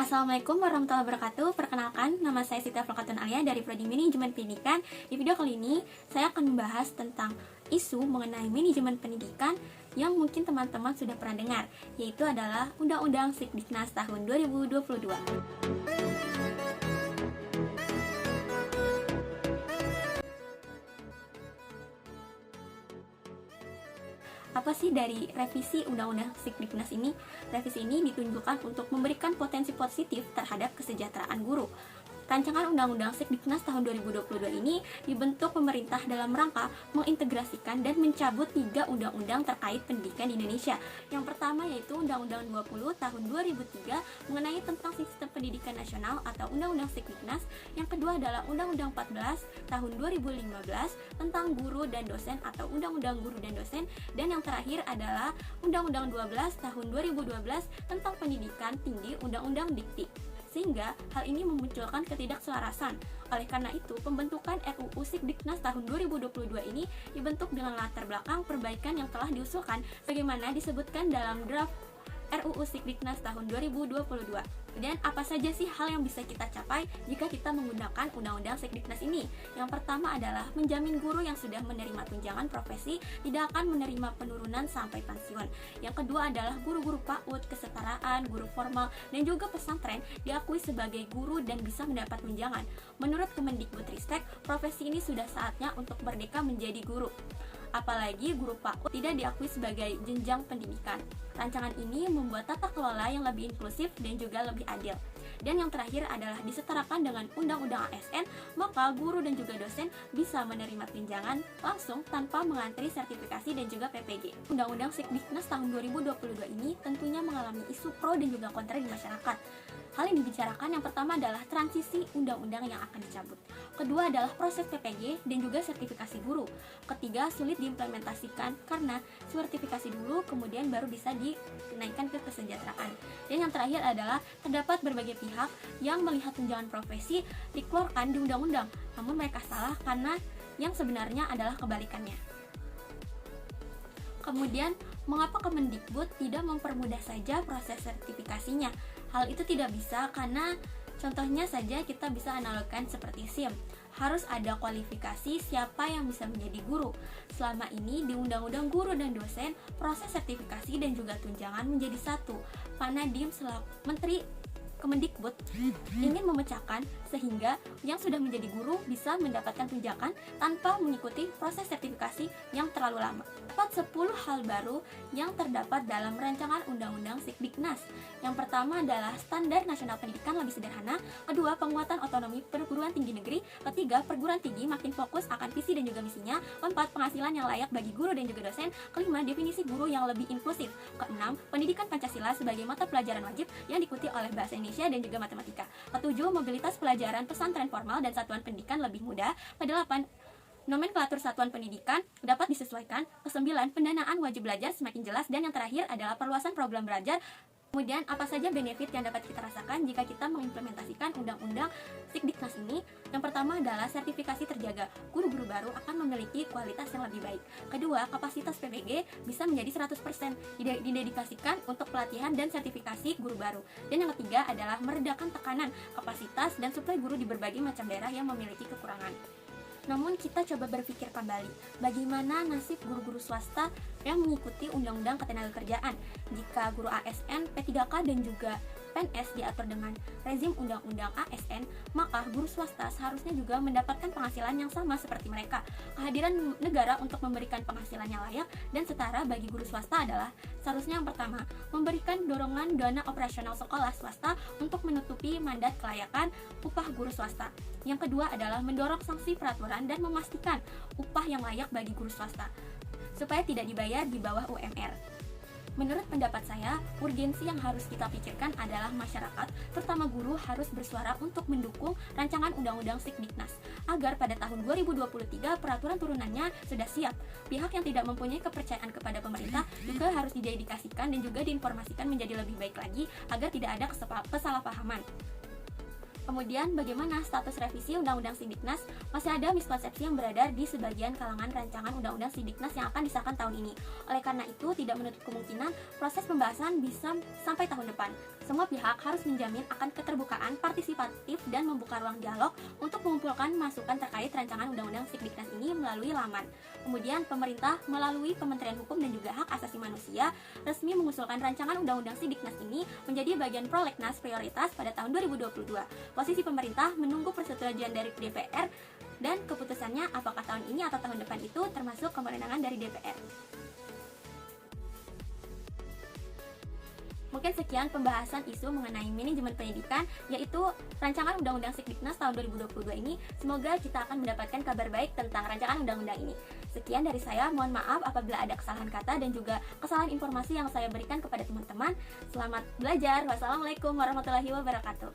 Assalamualaikum warahmatullahi wabarakatuh. Perkenalkan, nama saya Siti Aflakatun Alia dari Prodi Manajemen Pendidikan. Di video kali ini, saya akan membahas tentang isu mengenai manajemen pendidikan yang mungkin teman-teman sudah pernah dengar, yaitu adalah Undang-Undang Sikdiknas tahun 2022. Apa sih dari revisi Undang-Undang Sikdiknas ini? Revisi ini ditunjukkan untuk memberikan potensi positif terhadap kesejahteraan guru. Rancangan Undang-Undang Sikdiknas tahun 2022 ini dibentuk pemerintah dalam rangka mengintegrasikan dan mencabut 3 undang-undang terkait pendidikan di Indonesia. Yang pertama yaitu Undang-Undang 20 tahun 2003 mengenai tentang sistem pendidikan nasional atau Undang-Undang Sikdiknas. Yang kedua adalah Undang-Undang 14 tahun 2015 tentang guru dan dosen atau Undang-Undang Guru dan Dosen. Dan yang terakhir adalah Undang-Undang 12 tahun 2012 tentang pendidikan tinggi Undang-Undang Dikti. Sehingga hal ini memunculkan ketidakselarasan. Oleh karena itu, pembentukan RUU Sikdiknas tahun 2022 ini dibentuk dengan latar belakang perbaikan yang telah diusulkan sebagaimana disebutkan dalam draft RUU Sikdiknas tahun 2022. Dan apa saja sih hal yang bisa kita capai jika kita menggunakan Undang-Undang Sikdiknas ini? Yang pertama adalah menjamin guru yang sudah menerima tunjangan profesi tidak akan menerima penurunan sampai pensiun. Yang kedua adalah guru-guru PAUD, kesetaraan, guru formal, dan juga pesantren diakui sebagai guru dan bisa mendapat tunjangan. Menurut Kemendikbudristek, profesi ini sudah saatnya untuk merdeka menjadi guru. Apalagi guru PAUD tidak diakui sebagai jenjang pendidikan. Rancangan ini membuat tata kelola yang lebih inklusif dan juga lebih adil. Dan yang terakhir adalah disetarakan dengan Undang-Undang ASN, maka guru dan juga dosen bisa menerima tunjangan langsung tanpa mengantri sertifikasi dan juga PPG. Undang-Undang Sikdiknas tahun 2022 ini tentunya mengalami isu pro dan juga kontra di masyarakat. Hal yang dibicarakan yang pertama adalah transisi undang-undang yang akan dicabut. Kedua adalah proses PPG dan juga sertifikasi guru. Ketiga, sulit diimplementasikan karena sertifikasi dulu kemudian baru bisa dinaikkan ke kesejahteraan. Dan yang terakhir adalah terdapat berbagai pihak yang melihat tunjangan profesi dikeluarkan di undang-undang, namun mereka salah karena yang sebenarnya adalah kebalikannya. Kemudian, mengapa Kemendikbud tidak mempermudah saja proses sertifikasinya? Hal itu tidak bisa karena contohnya saja kita bisa analogkan seperti SIM. Harus ada kualifikasi siapa yang bisa menjadi guru. Selama ini di Undang-Undang Guru dan Dosen, proses sertifikasi dan juga tunjangan menjadi satu. Pak Nadiem selaku Menteri Kemendikbud ingin memecahkan sehingga yang sudah menjadi guru bisa mendapatkan tunjangan tanpa mengikuti proses sertifikasi yang terlalu lama. Terdapat 10 hal baru yang terdapat dalam rancangan Undang-Undang Sikdiknas. Yang pertama adalah standar nasional pendidikan lebih sederhana. Kedua, penguatan otonomi perguruan tinggi negeri. Ketiga, perguruan tinggi makin fokus akan visi dan juga misinya. Keempat, penghasilan yang layak bagi guru dan juga dosen. Kelima, definisi guru yang lebih inklusif. Keenam, pendidikan Pancasila sebagai mata pelajaran wajib yang diikuti oleh bahasa Indonesia dan juga matematika. Ketujuh, mobilitas pelajaran pesantren formal dan satuan pendidikan lebih mudah. Kedelapan, nomenklatur satuan pendidikan dapat disesuaikan. Kesembilan, pendanaan wajib belajar semakin jelas. Dan yang terakhir adalah perluasan program belajar. Kemudian, apa saja benefit yang dapat kita rasakan jika kita mengimplementasikan Undang-Undang Sikdiknas ini? Yang pertama adalah sertifikasi terjaga. Guru-guru baru akan memiliki kualitas yang lebih baik. Kedua, kapasitas PPG bisa menjadi 100% didedikasikan untuk pelatihan dan sertifikasi guru baru. Dan yang ketiga adalah meredakan tekanan kapasitas dan suplai guru di berbagai macam daerah yang memiliki kekurangan. Namun kita coba berpikir kembali, bagaimana nasib guru-guru swasta yang mengikuti Undang-Undang Ketenagakerjaan? Jika guru ASN, P3K dan juga PNS diatur dengan rezim Undang-Undang ASN, maka guru swasta seharusnya juga mendapatkan penghasilan yang sama seperti mereka. Kehadiran negara untuk memberikan penghasilan yang layak dan setara bagi guru swasta adalah seharusnya yang pertama, memberikan dorongan dana operasional sekolah swasta untuk menutupi mandat kelayakan upah guru swasta. Yang kedua adalah mendorong sanksi peraturan dan memastikan upah yang layak bagi guru swasta supaya tidak dibayar di bawah UMR. Menurut pendapat saya, urgensi yang harus kita pikirkan adalah masyarakat, terutama guru harus bersuara untuk mendukung rancangan Undang-Undang Sikdiknas agar pada tahun 2023 peraturan turunannya sudah siap. Pihak yang tidak mempunyai kepercayaan kepada pemerintah juga harus didedikasikan dan juga diinformasikan menjadi lebih baik lagi agar tidak ada kesalahpahaman. Kemudian, bagaimana status revisi Undang-Undang Sikdiknas? Masih ada miskonsepsi yang beredar di sebagian kalangan rancangan Undang-Undang Sikdiknas yang akan disahkan tahun ini. Oleh karena itu, tidak menutup kemungkinan proses pembahasan bisa sampai tahun depan. Semua pihak harus menjamin akan keterbukaan, partisipatif, dan membuka ruang dialog untuk mengumpulkan masukan terkait rancangan Undang-Undang Sidiknas ini melalui laman. Kemudian pemerintah melalui Kementerian Hukum dan juga Hak Asasi Manusia resmi mengusulkan rancangan Undang-Undang Sidiknas ini menjadi bagian prolegnas prioritas pada tahun 2022. Posisi pemerintah menunggu persetujuan dari DPR dan keputusannya apakah tahun ini atau tahun depan itu termasuk kewenangan dari DPR. Mungkin sekian pembahasan isu mengenai manajemen pendidikan, yaitu rancangan Undang-Undang Sidiknas tahun 2022 ini. Semoga kita akan mendapatkan kabar baik tentang rancangan undang-undang ini. Sekian dari saya, mohon maaf apabila ada kesalahan kata dan juga kesalahan informasi yang saya berikan kepada teman-teman. Selamat belajar. Wassalamualaikum warahmatullahi wabarakatuh.